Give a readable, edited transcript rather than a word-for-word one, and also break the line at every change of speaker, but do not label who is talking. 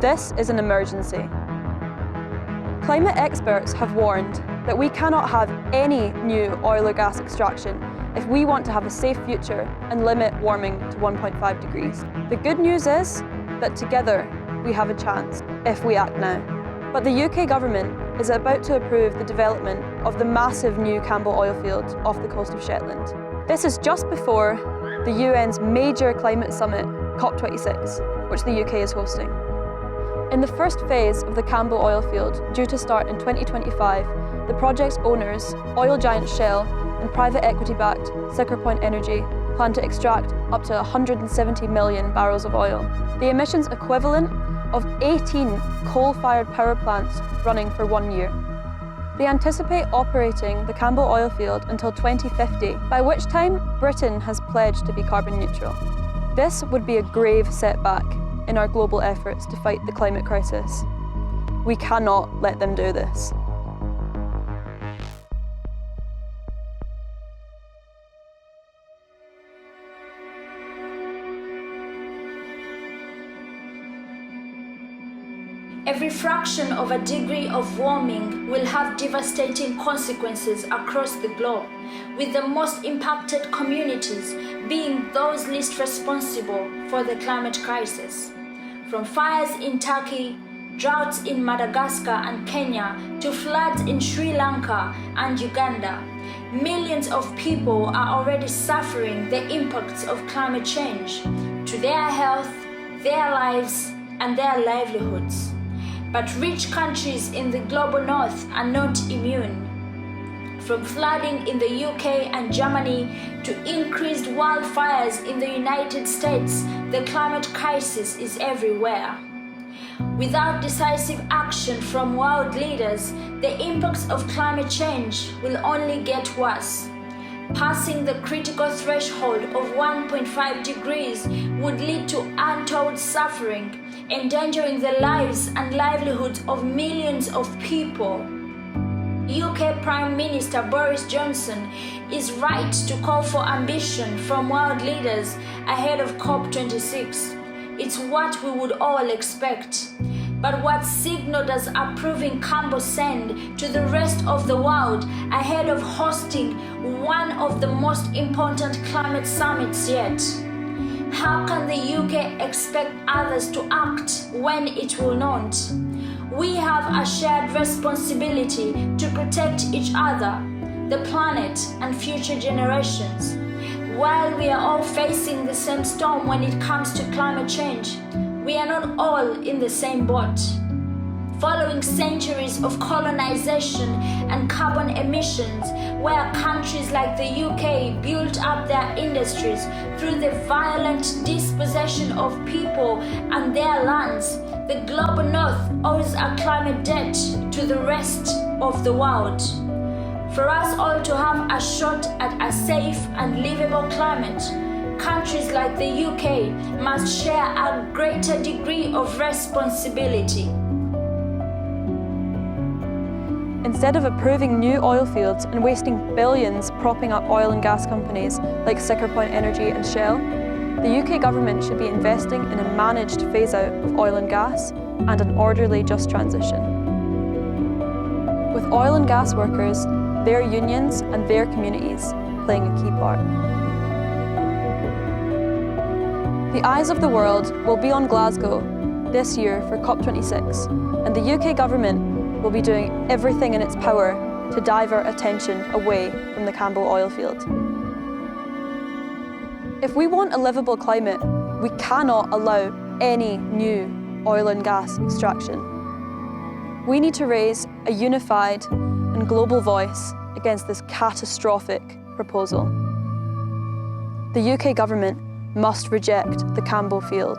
This is an emergency. Climate experts have warned that we cannot have any new oil or gas extraction if we want to have a safe future and limit warming to 1.5 degrees. The good news is that together we have a chance if we act now. But the UK government is about to approve the development of the massive new Campbell oil field off the coast of Shetland. This is just before the UN's major climate summit, COP26, which the UK is hosting. In the first phase of the Campbell oil field, due to start in 2025, the project's owners, oil giant Shell and private equity-backed Siccar Point Energy, plan to extract up to 170 million barrels of oil, the emissions equivalent of 18 coal-fired power plants running for 1 year. They anticipate operating the Campbell oil field until 2050, by which time Britain has pledged to be carbon neutral. This would be a grave setback in our global efforts to fight the climate crisis. We cannot let them do this.
Every fraction of a degree of warming will have devastating consequences across the globe, with the most impacted communities being those least responsible for the climate crisis. From fires in Turkey, droughts in Madagascar and Kenya, to floods in Sri Lanka and Uganda, millions of people are already suffering the impacts of climate change to their health, their lives, and their livelihoods. But rich countries in the global north are not immune. From flooding in the UK and Germany to increased wildfires in the United States, the climate crisis is everywhere. Without decisive action from world leaders, the impacts of climate change will only get worse. Passing the critical threshold of 1.5 degrees would lead to untold suffering, endangering the lives and livelihoods of millions of people. UK Prime Minister Boris Johnson is right to call for ambition from world leaders ahead of COP26. It's what we would all expect. But what signal does approving Campbell send to the rest of the world ahead of hosting one of the most important climate summits yet? How can the UK expect others to act when it will not? We have a shared responsibility to protect each other, the planet, and future generations. While we are all facing the same storm when it comes to climate change, we are not all in the same boat. Following centuries of colonization and carbon emissions, where countries like the UK built up their industries through the violent dispossession of people and their lands, the global north owes a climate debt to the rest of the world. For us all to have a shot at a safe and livable climate, countries like the UK must share a greater degree of responsibility.
Instead of approving new oil fields and wasting billions propping up oil and gas companies like Siccar Point Energy and Shell, the UK government should be investing in a managed phase-out of oil and gas and an orderly just transition. With oil and gas workers, their unions and their communities playing a key part. The eyes of the world will be on Glasgow this year for COP26, and the UK government will be doing everything in its power to divert attention away from the Campbell oil field. If we want a livable climate, we cannot allow any new oil and gas extraction. We need to raise a unified and global voice against this catastrophic proposal. The UK government must reject the Campbell field.